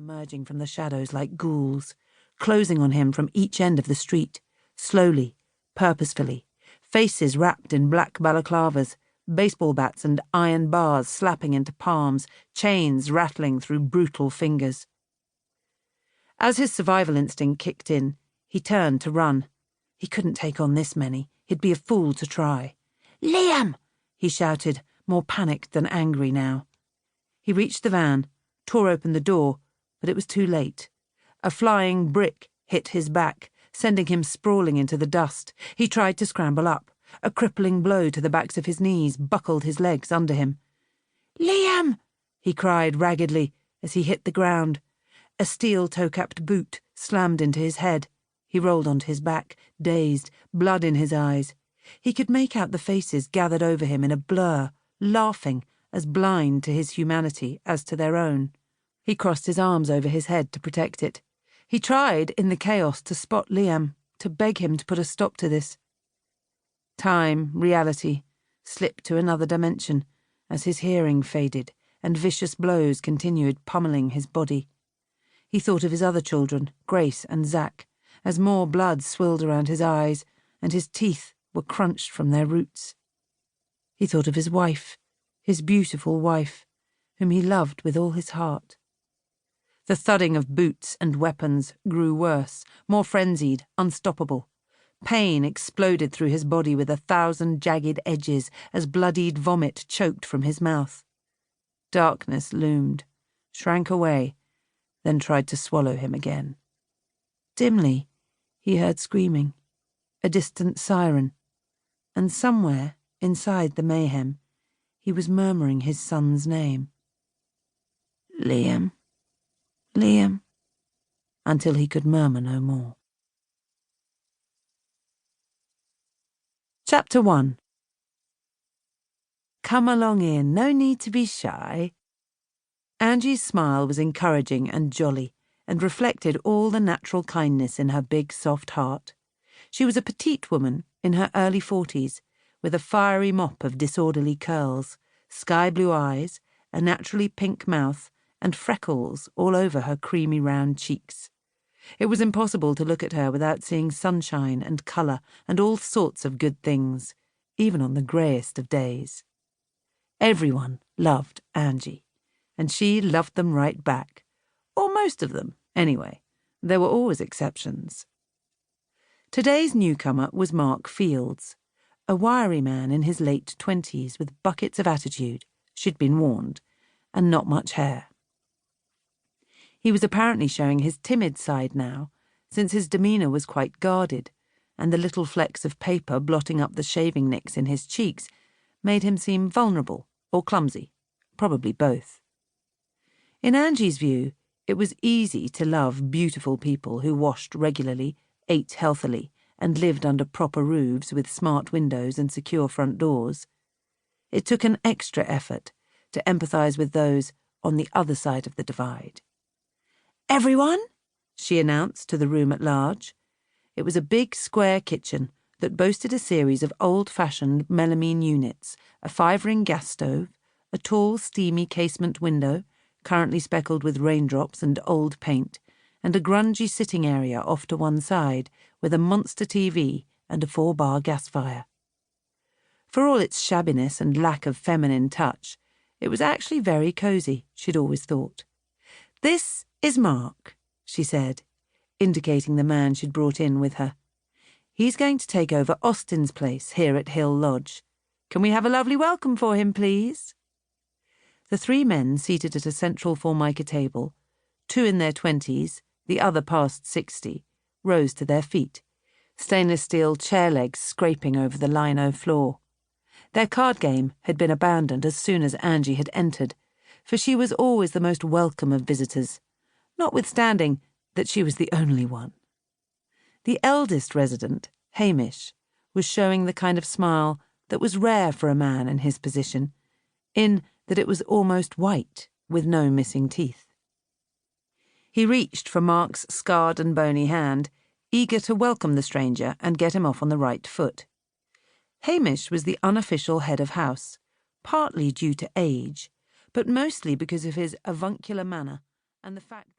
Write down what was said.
emerging from the shadows like ghouls, closing on him from each end of the street, slowly, purposefully, faces wrapped in black balaclavas, baseball bats and iron bars slapping into palms, chains rattling through brutal fingers. As his survival instinct kicked in, he turned to run. He couldn't take on this many. He'd be a fool to try. "Liam!" he shouted, more panicked than angry now. He reached the van, tore open the door, but it was too late. A flying brick hit his back, sending him sprawling into the dust. He tried to scramble up. A crippling blow to the backs of his knees buckled his legs under him. "Liam!" he cried raggedly as he hit the ground. A steel toe-capped boot slammed into his head. He rolled onto his back, dazed, blood in his eyes. He could make out the faces gathered over him in a blur, laughing, as blind to his humanity as to their own. He crossed his arms over his head to protect it. He tried, in the chaos, to spot Liam, to beg him to put a stop to this. Time, reality, slipped to another dimension as his hearing faded and vicious blows continued pummeling his body. He thought of his other children, Grace and Zack, as more blood swilled around his eyes and his teeth were crunched from their roots. He thought of his wife, his beautiful wife, whom he loved with all his heart. The thudding of boots and weapons grew worse, more frenzied, unstoppable. Pain exploded through his body with 1,000 jagged edges as bloodied vomit choked from his mouth. Darkness loomed, shrank away, then tried to swallow him again. Dimly, he heard screaming, a distant siren, and somewhere, inside the mayhem, he was murmuring his son's name. "Liam, Liam," until he could murmur no more. Chapter 1. "Come along in, no need to be shy." Angie's smile was encouraging and jolly, and reflected all the natural kindness in her big, soft heart. She was a petite woman in her early 40s, with a fiery mop of disorderly curls, sky-blue eyes, a naturally pink mouth, and freckles all over her creamy round cheeks. It was impossible to look at her without seeing sunshine and colour and all sorts of good things, even on the greyest of days. Everyone loved Angie, and she loved them right back. Or most of them, anyway. There were always exceptions. Today's newcomer was Mark Fields, a wiry man in his late 20s with buckets of attitude, she'd been warned, and not much hair. He was apparently showing his timid side now, since his demeanour was quite guarded, and the little flecks of paper blotting up the shaving nicks in his cheeks made him seem vulnerable or clumsy, probably both. In Angie's view, it was easy to love beautiful people who washed regularly, ate healthily, and lived under proper roofs with smart windows and secure front doors. It took an extra effort to empathise with those on the other side of the divide. "Everyone?" she announced to the room at large. It was a big square kitchen that boasted a series of old-fashioned melamine units, a 5-ring gas stove, a tall, steamy casement window, currently speckled with raindrops and old paint, and a grungy sitting area off to one side with a monster TV and a 4-bar gas fire. For all its shabbiness and lack of feminine touch, it was actually very cosy, she'd always thought. "This is Mark," she said, indicating the man she'd brought in with her. "He's going to take over Austin's place here at Hill Lodge. Can we have a lovely welcome for him, please?" The 3 men seated at a central Formica table, 2 in their 20s, the other past 60, rose to their feet, stainless steel chair legs scraping over the lino floor. Their card game had been abandoned as soon as Angie had entered, for she was always the most welcome of visitors, notwithstanding that she was the only one. The eldest resident, Hamish, was showing the kind of smile that was rare for a man in his position, in that it was almost white, with no missing teeth. He reached for Mark's scarred and bony hand, eager to welcome the stranger and get him off on the right foot. Hamish was the unofficial head of house, partly due to age, but mostly because of his avuncular manner and the fact that